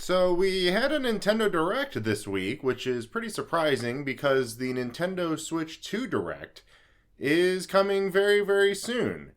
So we had a Nintendo Direct this week, which is pretty surprising because the Nintendo Switch 2 Direct is coming very, very soon.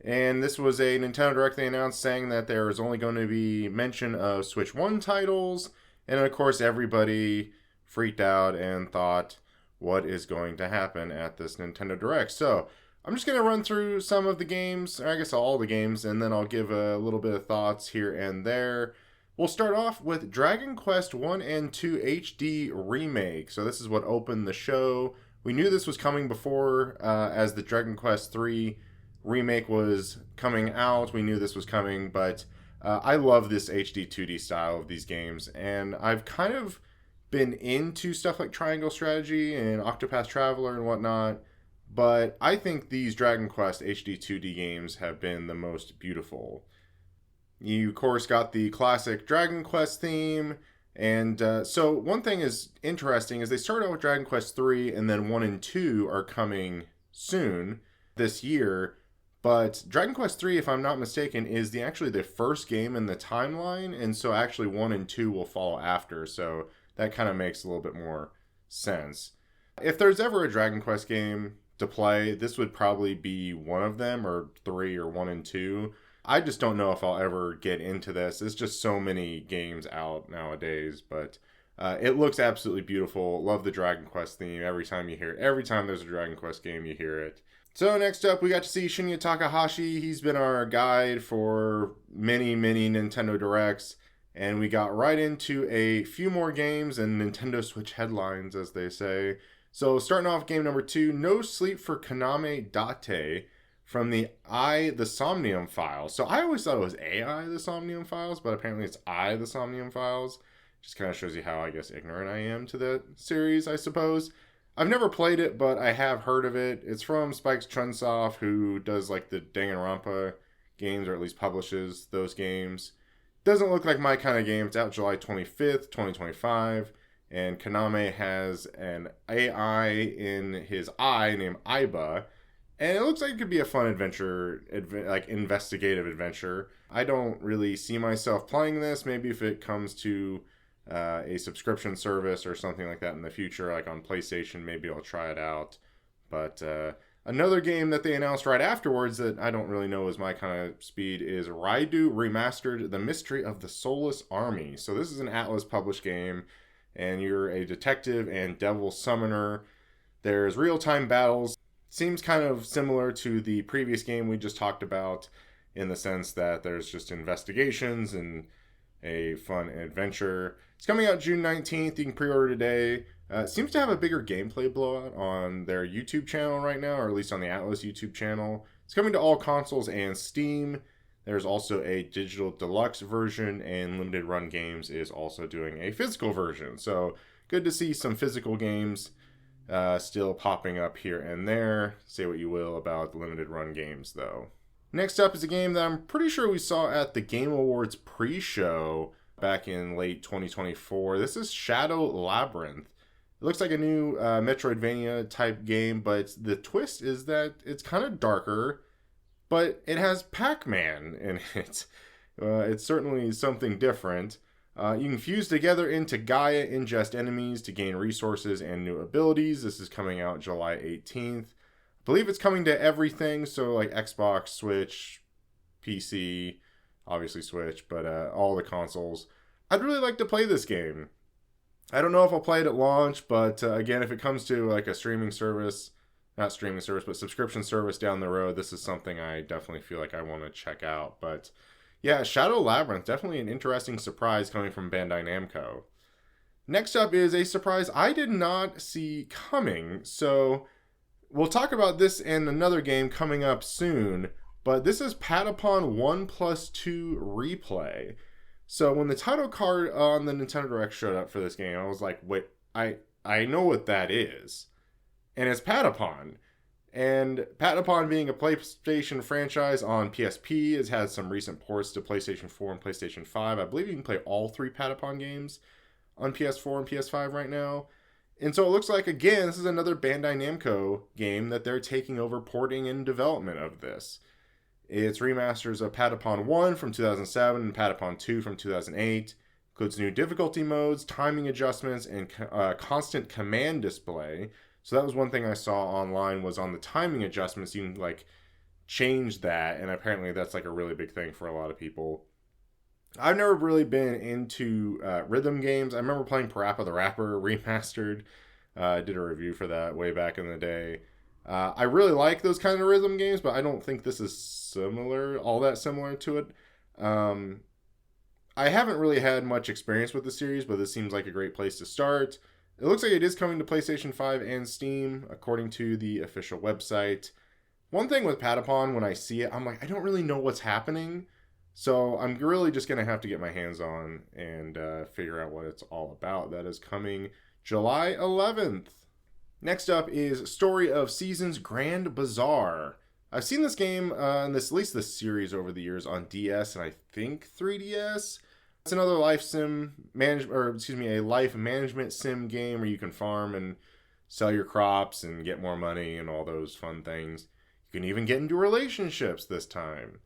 And this was a Nintendo Direct they announced saying that there is only going to be mention of Switch 1 titles. And of course, everybody freaked out and thought, what is going to happen at this Nintendo Direct? So I'm just going to run through some of the games, or I guess all the games, and then I'll give a little bit of thoughts here and there. We'll start off with Dragon Quest 1 and 2 HD Remake. So this is what opened the show. We knew this was coming before, as the Dragon Quest 3 Remake was coming out. We knew this was coming, but I love this HD 2D style of these games, and I've kind of been into stuff like Triangle Strategy and Octopath Traveler and whatnot, but I think these Dragon Quest HD 2D games have been the most beautiful. You, of course, got the classic Dragon Quest theme. And so one thing is interesting is they started out with Dragon Quest 3 and then 1 and 2 are coming soon this year. But Dragon Quest 3, if I'm not mistaken, is actually the first game in the timeline. And so actually 1 and 2 will follow after. So that kind of makes a little bit more sense. If there's ever a Dragon Quest game to play, this would probably be one of them, or 3 or 1 and 2. I just don't know if I'll ever get into this. There's just so many games out nowadays, but it looks absolutely beautiful. Love the Dragon Quest theme every time you hear it. Every time there's a Dragon Quest game, you hear it. So next up, we got to see Shinya Takahashi. He's been our guide for many, many Nintendo Directs, and we got right into a few more games and Nintendo Switch headlines, as they say. So starting off game number 2, No Sleep for Kaname Date, from the the Somnium Files. So I always thought it was AI, the Somnium Files, but apparently it's the Somnium Files. Just kind of shows you how, I guess, ignorant I am to the series, I suppose. I've never played it, but I have heard of it. It's from Spike Chunsoft, who does like the Danganronpa games, or at least publishes those games. Doesn't look like my kind of game. It's out July 25th, 2025. And Kaname has an AI in his eye named Aiba. And it looks like it could be a fun adventure, like investigative adventure. I don't really see myself playing this. Maybe if it comes to a subscription service or something like that in the future, like on PlayStation, maybe I'll try it out. But another game that they announced right afterwards that I don't really know is my kind of speed is Raidu Remastered: The Mystery of the Soulless Army. So this is an Atlas published game, and you're a detective and devil summoner. There's real-time battles. Seems kind of similar to the previous game we just talked about, in the sense that there's just investigations and a fun adventure. It's coming out June 19th. You can pre-order today. It seems to have a bigger gameplay blowout on their YouTube channel right now, or at least on the Atlas YouTube channel. It's coming to all consoles and Steam. There's also a digital deluxe version, and Limited Run Games is also doing a physical version. So good to see some physical games still popping up here and there. Say what you will about the Limited Run Games, though. Next up is a game that I'm pretty sure we saw at the Game Awards pre-show back in late 2024. This is Shadow Labyrinth. It looks like a new Metroidvania type game, but the twist is that it's kind of darker, but it has Pac-Man in it. It's certainly something different. You can fuse together into Gaia, ingest enemies to gain resources and new abilities. This is coming out July 18th. I believe it's coming to everything, so like Xbox, Switch, PC, obviously Switch, but all the consoles. I'd really like to play this game. I don't know if I'll play it at launch, but again, if it comes to like a streaming service, not streaming service, but subscription service down the road, this is something I definitely feel like I want to check out. But yeah, Shadow Labyrinth, definitely an interesting surprise coming from Bandai Namco. Next up is a surprise I did not see coming. So we'll talk about this and another game coming up soon, but this is Patapon 1+2 Replay. So when the title card on the Nintendo Direct showed up for this game, I was like, wait, I know what that is. And it's Patapon. And Patapon, being a PlayStation franchise on PSP, has had some recent ports to PlayStation 4 and PlayStation 5. I believe you can play all 3 Patapon games on PS4 and PS5 right now. And so it looks like, again, this is another Bandai Namco game that they're taking over porting and development of this. It's remasters of Patapon 1 from 2007 and Patapon 2 from 2008. Includes new difficulty modes, timing adjustments, and constant command display. So that was one thing I saw online was on the timing adjustments, you can like change that, and apparently that's like a really big thing for a lot of people. I've never really been into rhythm games. I remember playing Parappa the Rapper Remastered. I did a review for that way back in the day. I really like those kind of rhythm games, but I don't think this is all that similar to it. I haven't really had much experience with the series, but this seems like a great place to start. It looks like it is coming to PlayStation 5 and Steam, according to the official website. One thing with Patapon, when I see it, I'm like, I don't really know what's happening. So I'm really just going to have to get my hands on and figure out what it's all about. That is coming July 11th. Next up is Story of Seasons Grand Bazaar. I've seen this game, at least this series over the years on DS and I think 3DS. It's another a life management sim game where you can farm and sell your crops and get more money and all those fun things. You can even get into relationships this time.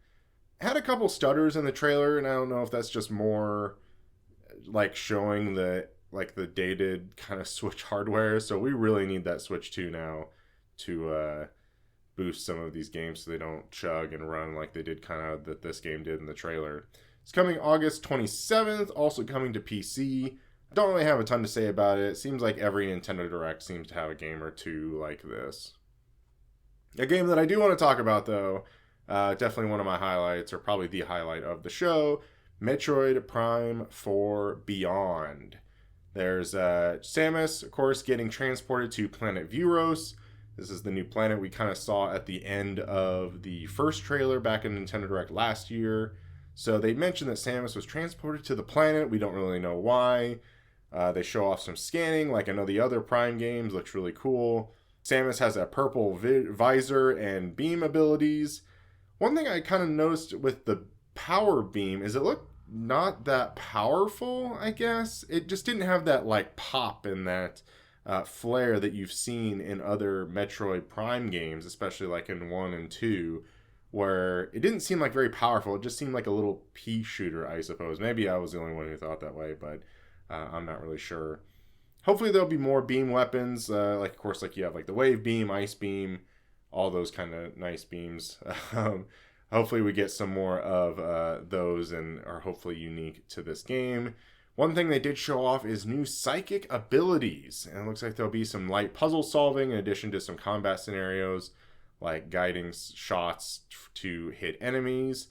Had a couple stutters in the trailer, and I don't know if that's just more like showing the dated kind of Switch hardware. So we really need that Switch 2 now to boost some of these games so they don't chug and run like they did kind of that this game did in the trailer. It's coming August 27th, also coming to PC. I don't really have a ton to say about it. It seems like every Nintendo Direct seems to have a game or two like this. A game that I do want to talk about, though, definitely one of my highlights, or probably the highlight of the show, Metroid Prime 4 Beyond. There's Samus, of course, getting transported to planet Vuros. This is the new planet we kind of saw at the end of the first trailer back in Nintendo Direct last year. So they mentioned that Samus was transported to the planet. We don't really know why. They show off some scanning, like I know the other Prime games. Looks really cool. Samus has a purple visor and beam abilities. One thing I kind of noticed with the power beam is it looked not that powerful, I guess. It just didn't have that like pop and that flare that you've seen in other Metroid Prime games, especially like in 1 and 2, where it didn't seem like very powerful. It just seemed like a little pea shooter, I suppose. Maybe I was the only one who thought that way, but I'm not really sure. Hopefully there'll be more beam weapons, of course, like you have like the wave beam, ice beam, all those kind of nice beams. Hopefully we get some more of those and are hopefully unique to this game. One thing they did show off is new psychic abilities, and it looks like there'll be some light puzzle solving in addition to some combat scenarios, like guiding shots to hit enemies.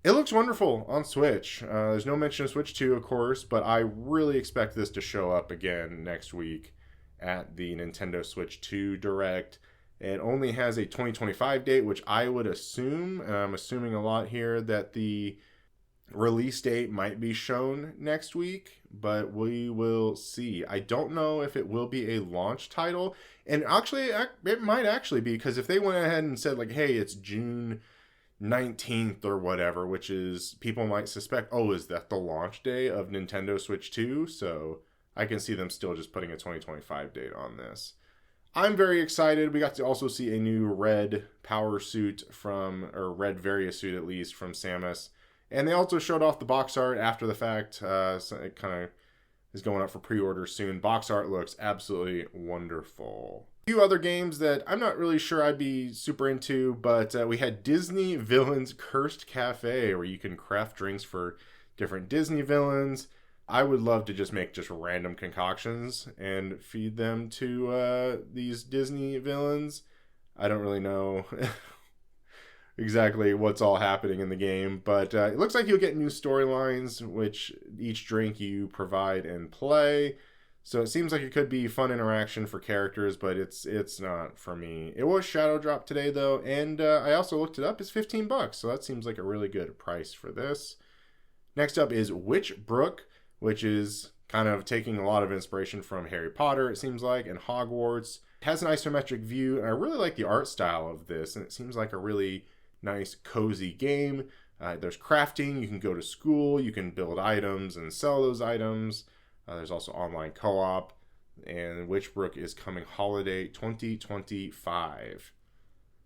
It looks wonderful on Switch. There's no mention of Switch 2, of course, but I really expect this to show up again next week at the Nintendo Switch 2 Direct. It only has a 2025 date, which I would assume, and I'm assuming a lot here, that the release date might be shown next week, but we will see. I don't know if it will be a launch title, and actually it might actually be, because if they went ahead and said like, hey, it's June 19th or whatever, which is, people might suspect, oh, is that the launch day of Nintendo Switch 2? So I can see them still just putting a 2025 date on this. I'm very excited. We got to also see a new red power suit red Varia suit at least, from Samus. And they also showed off the box art after the fact. So it kind of is going up for pre-order soon. Box art looks absolutely wonderful. A few other games that I'm not really sure I'd be super into, but we had Disney Villains Cursed Cafe, where you can craft drinks for different Disney villains. I would love to just make just random concoctions and feed them to these Disney villains. I don't really know exactly what's all happening in the game, but it looks like you'll get new storylines, which each drink you provide and play. So it seems like it could be fun interaction for characters, but it's not for me. It was Shadow Drop today though, and I also looked it up. It's $15, so that seems like a really good price for this. Next up is Witchbrook, which is kind of taking a lot of inspiration from Harry Potter, it seems like, and Hogwarts. It has an isometric view, and I really like the art style of this, and it seems like a really nice, cozy game. There's crafting, you can go to school, you can build items and sell those items. There's also online co-op, and Witchbrook is coming holiday 2025.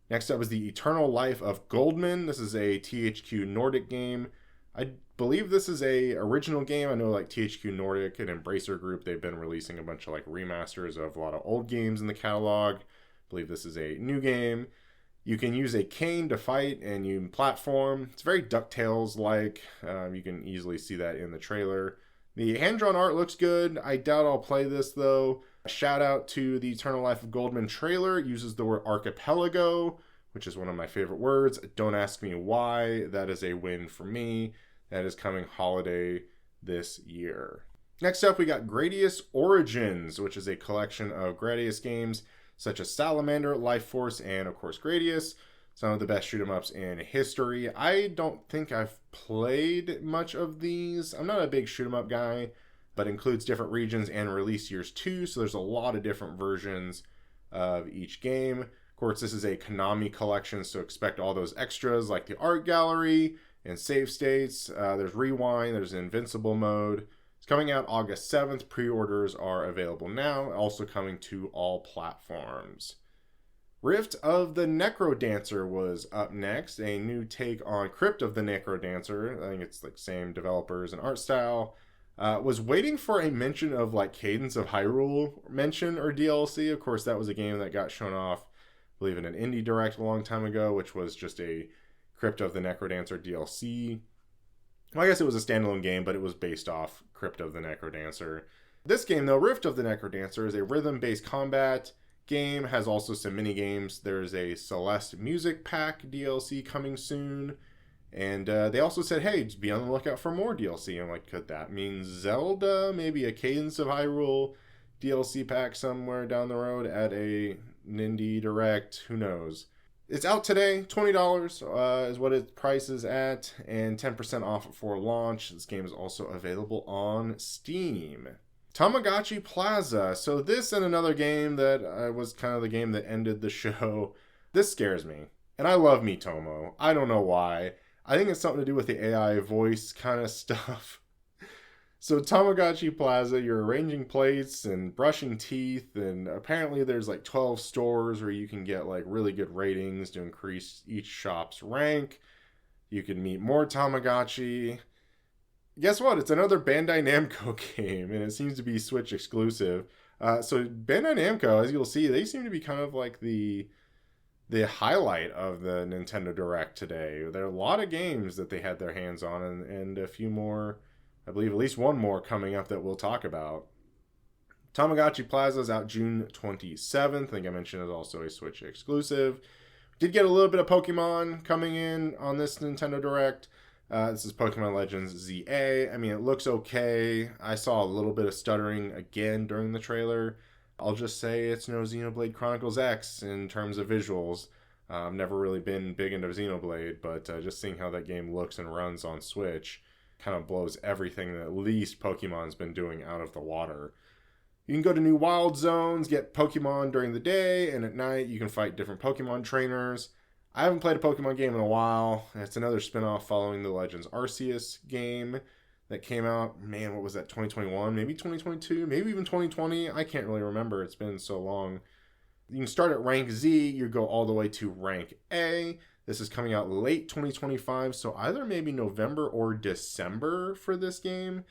Next up is The Eternal Life of Goldman. This is a THQ Nordic game. I believe this is a original game. I know like THQ Nordic and Embracer Group, they've been releasing a bunch of like remasters of a lot of old games in the catalog. I believe this is a new game. You can use a cane to fight and you platform. It's very DuckTales like. You can easily see that in the trailer. The hand-drawn art looks good. I doubt I'll play this though. Shout out to the Eternal Life of Goldman trailer. It uses the word archipelago, which is one of my favorite words. Don't ask me why. That is a win for me. That is coming holiday this year. Next up, we got Gradius Origins, which is a collection of Gradius games such as Salamander, Life Force, and of course Gradius. Some of the best shoot 'em ups in history. I don't think I've played much of these. I'm not a big shoot 'em up guy, but includes different regions and release years too. So there's a lot of different versions of each game. Of course, this is a Konami collection, so expect all those extras like the art gallery and save states. There's rewind, there's invincible mode. It's coming out August 7th. Pre-orders are available now, also coming to all platforms. Rift of the Necrodancer was up next, a new take on Crypt of the Necrodancer. I think it's like same developers and art style. Was waiting for a mention of like Cadence of Hyrule mention or DLC. Of course, that was a game that got shown off, I believe, in an indie direct a long time ago, which was just a Crypt of the Necrodancer DLC. Well, I guess it was a standalone game, but it was based off Crypt of the Necrodancer. This game, though, Rift of the Necrodancer, is a rhythm-based combat game, has also some mini games. There's a Celeste Music Pack DLC coming soon. And they also said, hey, just be on the lookout for more DLC. I'm like, could that mean Zelda? Maybe a Cadence of Hyrule DLC pack somewhere down the road at a Indie Direct? Who knows? It's out today. $20 is what its price is at, and 10% off for launch. This game is also available on Steam. Tamagotchi Plaza. So this and another game that was kind of the game that ended the show. This scares me. And I love Miitomo. I don't know why. I think it's something to do with the AI voice kind of stuff. So Tamagotchi Plaza, you're arranging plates and brushing teeth, and apparently there's like 12 stores where you can get like really good ratings to increase each shop's rank. You can meet more Tamagotchi. Guess what? It's another Bandai Namco game, and it seems to be Switch exclusive. So Bandai Namco, as you'll see, they seem to be kind of like the highlight of the Nintendo Direct today. There are a lot of games that they had their hands on, and a few more. I believe at least one more coming up that we'll talk about. Tamagotchi Plaza is out June 27th. I think I mentioned it's also a Switch exclusive. Did get a little bit of Pokemon coming in on this Nintendo Direct. This is Pokemon Legends ZA. I mean, it looks okay. I saw a little bit of stuttering again during the trailer. I'll just say it's no Xenoblade Chronicles X in terms of visuals. I've never really been big into Xenoblade, but just seeing how that game looks and runs on Switch kind of blows everything that at least Pokemon's been doing out of the water. You can go to new wild zones, get Pokemon during the day, and at night you can fight different Pokemon trainers. I haven't played a Pokemon game in a while. It's another spin-off following the Legends Arceus game that came out, man, what was that, 2021? Maybe 2022? Maybe even 2020? I can't really remember. It's been so long. You can start at rank Z, you go all the way to rank A. This is coming out late 2025, so either maybe November or December for this game.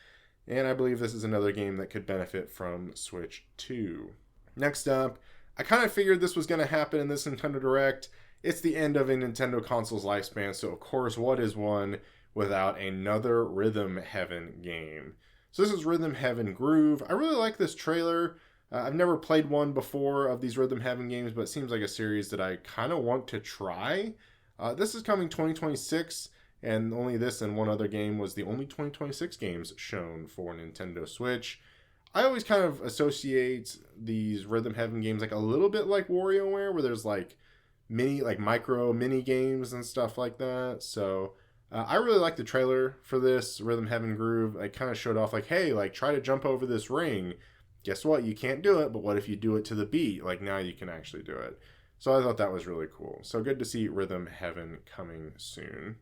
And I believe this is another game that could benefit from Switch 2. Next up, I kind of figured this was going to happen in this Nintendo Direct. It's the end of a Nintendo console's lifespan, so of course, what is one without another Rhythm Heaven game? So this is Rhythm Heaven Groove. I really like this trailer. I've never played one before of these Rhythm Heaven games, but it seems like a series that I kind of want to try. This is coming 2026, and only this and one other game was the only 2026 games shown for Nintendo Switch. I always kind of associate these Rhythm Heaven games like a little bit like WarioWare, where there's like micro mini games and stuff like that. So I really like the trailer for this Rhythm Heaven Groove. I kind of showed off like, hey, like try to jump over this ring. Guess what? You can't do it, but what if you do it to the beat? Like now you can actually do it. So I thought that was really cool. So good to see Rhythm Heaven coming soon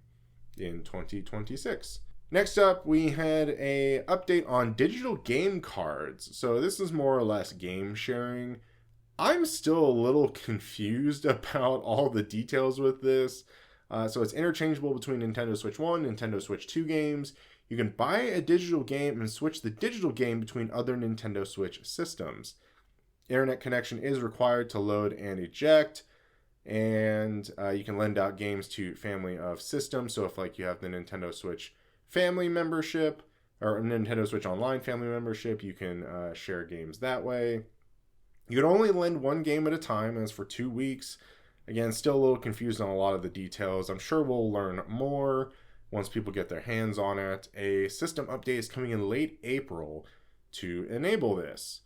in 2026. Next up, we had a update on digital game cards. So this is more or less game sharing. I'm still a little confused about all the details with this. So it's interchangeable between Nintendo Switch 1 and Nintendo Switch 2 games. You can buy a digital game and switch the digital game between other Nintendo Switch systems. Internet connection is required to load and eject, and you can lend out games to family of systems. So if like you have the Nintendo Switch family membership or Nintendo Switch Online family membership, you can share games that way. You can only lend one game at a time, and it's for 2 weeks. Again, still a little confused on a lot of the details. I'm sure we'll learn more once people get their hands on it. A system update is coming in late April to enable this.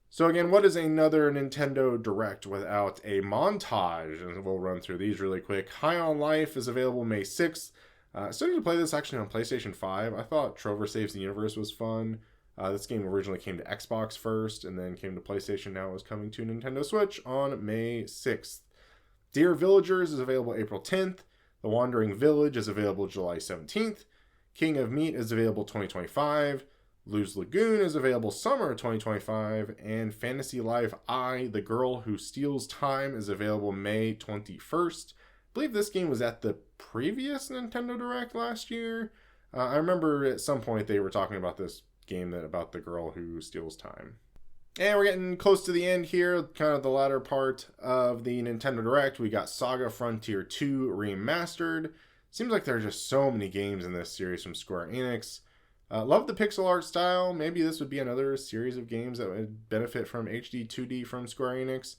So again, what is another Nintendo Direct without a montage? And we'll run through these really quick. High on Life is available May 6th. Starting to play this actually on PlayStation 5. I thought Trover Saves the Universe was fun. This game originally came to Xbox first and then came to PlayStation. Now it's coming to Nintendo Switch on May 6th. Dear Villagers is available April 10th. The Wandering Village is available July 17th. King of Meat is available 2025. Luz Lagoon is available summer 2025. And Fantasy Life I, The Girl Who Steals Time is available May 21st. I believe this game was at the previous Nintendo Direct last year. I remember at some point they were talking about this game about the girl who steals time. And we're getting close to the end here, kind of the latter part of the Nintendo Direct. We got Saga Frontier 2 Remastered. Seems like there are just so many games in this series from Square Enix. Love the pixel art style. Maybe this would be another series of games that would benefit from HD 2D from Square Enix.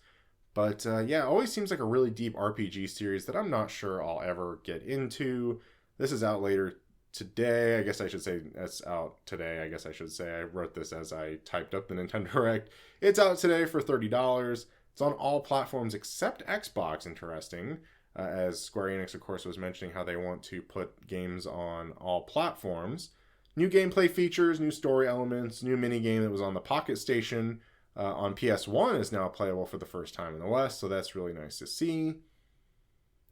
But yeah, it always seems like a really deep RPG series that I'm not sure I'll ever get into. This is out later today. I guess I should say it's out today. I guess I should say I wrote this as I typed up the Nintendo Direct. It's out today for $30. It's on all platforms except Xbox, interesting. As Square Enix, of course, was mentioning how they want to put games on all platforms. New gameplay features, new story elements, new minigame that was on the Pocket Station on PS1 is now playable for the first time in the West, so that's really nice to see.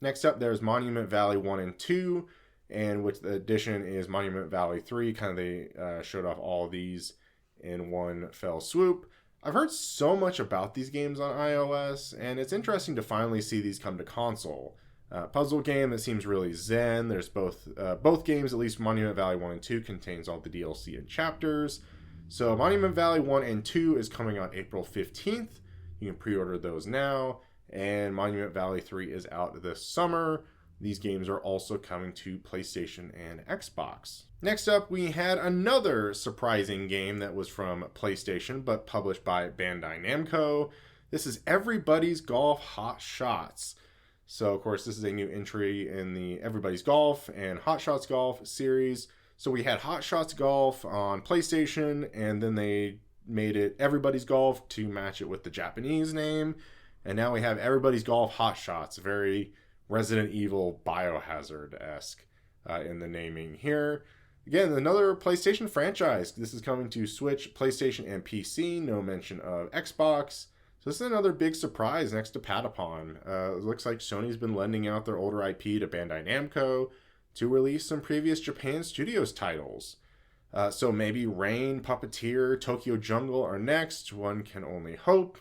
Next up, there's Monument Valley 1 and 2. And with the addition is Monument Valley 3. Kind of they showed off all of these in one fell swoop. I've heard so much about these games on iOS, and it's interesting to finally see these come to console. Puzzle game that seems really zen. There's both games, at least Monument Valley 1 and 2, contains all the DLC and chapters. So Monument Valley 1 and 2 is coming on April 15th. You can pre-order those now. And Monument Valley 3 is out this summer. These games are also coming to PlayStation and Xbox. Next up, we had another surprising game that was from PlayStation, but published by Bandai Namco. This is Everybody's Golf Hot Shots. So, of course, this is a new entry in the Everybody's Golf and Hot Shots Golf series. So we had Hot Shots Golf on PlayStation, and then they made it Everybody's Golf to match it with the Japanese name. And now we have Everybody's Golf Hot Shots, very Resident Evil Biohazard-esque in the naming here. Again, another PlayStation franchise. This is coming to Switch, PlayStation, and PC. No mention of Xbox. So this is another big surprise next to Patapon. It looks like Sony's been lending out their older IP to Bandai Namco to release some previous Japan Studios titles. So maybe Rain, Puppeteer, Tokyo Jungle are next. One can only hope.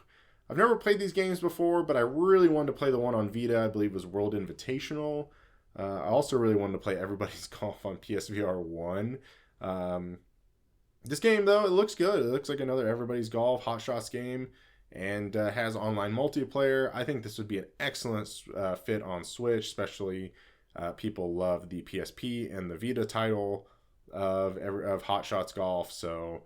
I've never played these games before, but I really wanted to play the one on Vita. I believe it was World Invitational. I also really wanted to play Everybody's Golf on PSVR 1. This game, though, it looks good. It looks like another Everybody's Golf Hot Shots game and has online multiplayer. I think this would be an excellent fit on Switch, especially people love the PSP and the Vita title of Hot Shots Golf. So,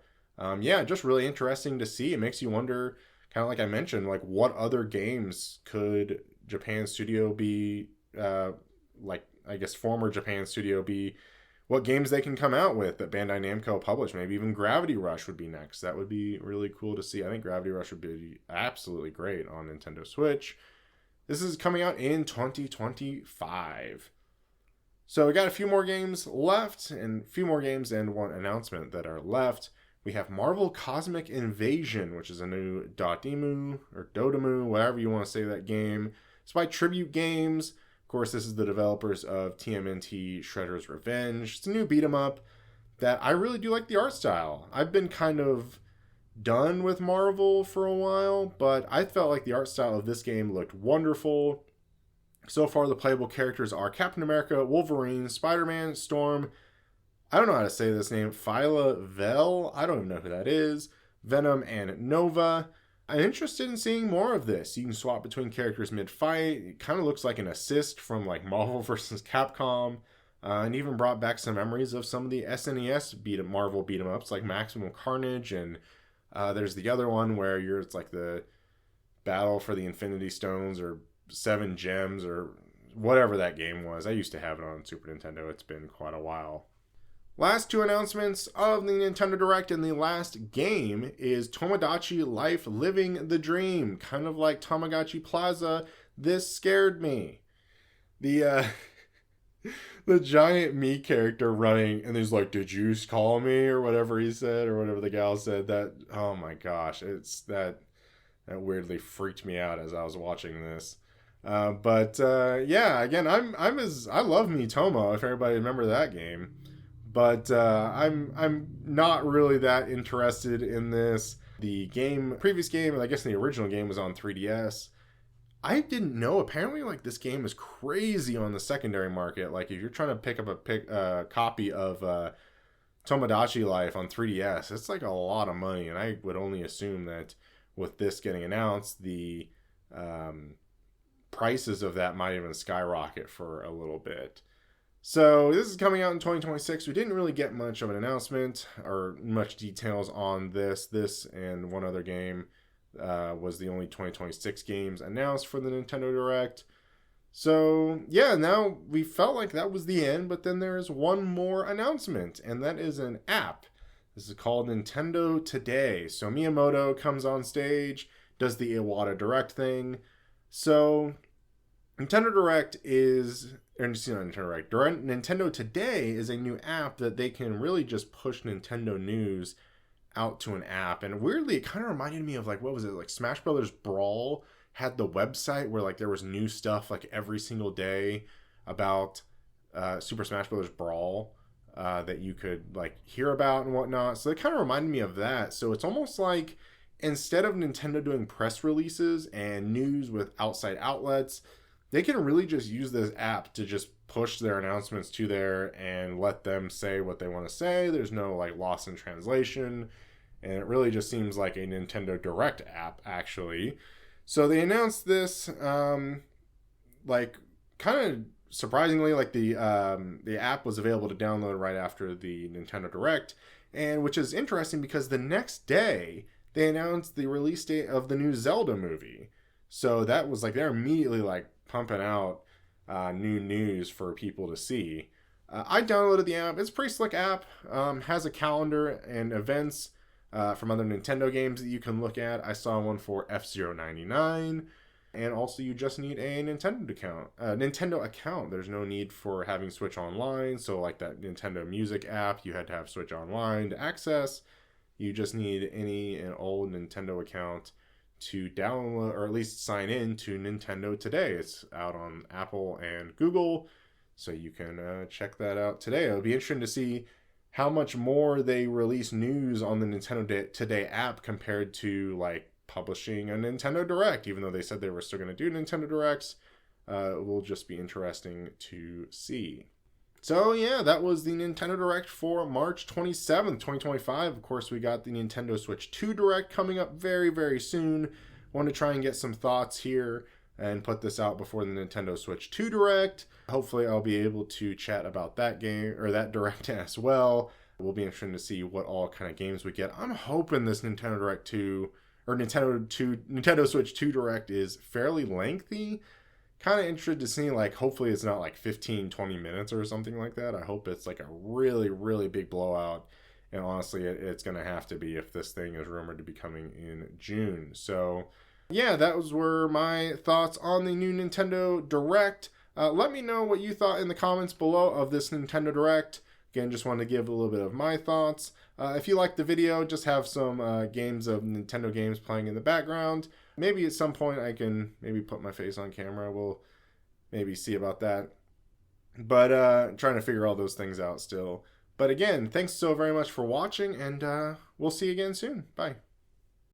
yeah, just really interesting to see. It makes you wonder, kind of like I mentioned, like what other games could Japan Studio be, I guess former Japan Studio be, what games they can come out with that Bandai Namco published. Maybe even Gravity Rush would be next. That would be really cool to see. I think Gravity Rush would be absolutely great on Nintendo Switch. This is coming out in 2025. So we got a few more games left, and a few more games and one announcement that are left. We have Marvel Cosmic Invasion, which is a new Dotemu, or Dotemu, whatever you want to say that game. It's by Tribute Games. Of course, this is the developers of TMNT Shredder's Revenge. It's a new beat 'em up that I really do like the art style. I've been kind of done with Marvel for a while, but I felt like the art style of this game looked wonderful. So far, the playable characters are Captain America, Wolverine, Spider-Man, Storm, I don't know how to say this name, Phyla Vel, I don't even know who that is, Venom, and Nova. I'm interested in seeing more of this. You can swap between characters mid-fight. It kind of looks like an assist from like Marvel vs. Capcom. And even brought back some memories of some of the SNES Marvel beat 'em ups like Maximum Carnage, and there's the other one where it's like the battle for the Infinity Stones or 7 Gems or whatever that game was. I used to have it on Super Nintendo. It's been quite a while. Last 2 announcements of the Nintendo Direct, and the last game is Tomodachi Life Living the Dream. Kind of like Tamagotchi Plaza, this scared me. The the giant me character running, and he's like, "Did you call me?" or whatever he said, or whatever the gal said. That, oh my gosh, it's that weirdly freaked me out as I was watching this. But yeah, again, I love Miitomo, if everybody remember that game. But I'm not really that interested in this. The previous game, I guess the original game was on 3DS. I didn't know. Apparently, like, this game is crazy on the secondary market. Like, if you're trying to pick up a copy of Tomodachi Life on 3DS, it's like a lot of money. And I would only assume that with this getting announced, the prices of that might even skyrocket for a little bit. So this is coming out in 2026. We didn't really get much of an announcement or much details on this. This and one other game was the only 2026 games announced for the Nintendo Direct. So yeah, now we felt like that was the end, but then there is one more announcement, and that is an app. This is called Nintendo Today. So Miyamoto comes on stage, does the Iwata Direct thing. So Nintendo Direct is, or not Nintendo Direct, Nintendo Today is a new app that they can really just push Nintendo news out to an app. And weirdly, it kind of reminded me of, like, what was it, like Smash Brothers Brawl had the website where, like, there was new stuff like every single day about Super Smash Brothers Brawl that you could, like, hear about and whatnot. So it kind of reminded me of that. So it's almost like, instead of Nintendo doing press releases and news with outside outlets, they can really just use this app to just push their announcements to there and let them say what they want to say. There's no, like, loss in translation. And it really just seems like a Nintendo Direct app, actually. So they announced this, like, kind of surprisingly, like, the app was available to download right after the Nintendo Direct. And which is interesting because the next day, they announced the release date of the new Zelda movie. So that was like, they're immediately, like, pumping out new news for people to see. I downloaded the app. It's a pretty slick app. Has a calendar and events from other Nintendo games that you can look at. I saw one for F-Zero 99. And also, you just need a Nintendo account. There's no need for having Switch Online. So like that Nintendo Music app, you had to have Switch Online to access. You just need any old Nintendo account to download, or at least sign in to Nintendo Today. It's out on Apple and Google, so you can check that out today. It'll be interesting to see how much more they release news on the Nintendo Today app compared to, like, publishing a Nintendo Direct. Even though they said they were still going to do Nintendo Directs, it will just be interesting to see. So yeah, that was the Nintendo Direct for March 27th, 2025. Of course, we got the Nintendo Switch 2 Direct coming up very, very soon. Want to try and get some thoughts here and put this out before the Nintendo Switch 2 Direct. Hopefully, I'll be able to chat about that game, or that Direct as well. It will be interesting to see what all kind of games we get. I'm hoping this Nintendo Direct 2, or Nintendo Switch 2 Direct is fairly lengthy. Kind of interested to see, like, hopefully it's not like 15-20 minutes or something like that. I hope it's like a really, really big blowout, and honestly it's gonna have to be if this thing is rumored to be coming in June. So yeah, were my thoughts on the new Nintendo Direct. Let me know what you thought in the comments below of this Nintendo Direct. Again, just wanted to give a little bit of my thoughts. If you liked the video, just have some games of Nintendo games playing in the background. Maybe at some point I can maybe put my face on camera. We'll maybe see about that. But trying to figure all those things out still. But again, thanks so very much for watching, and we'll see you again soon. Bye.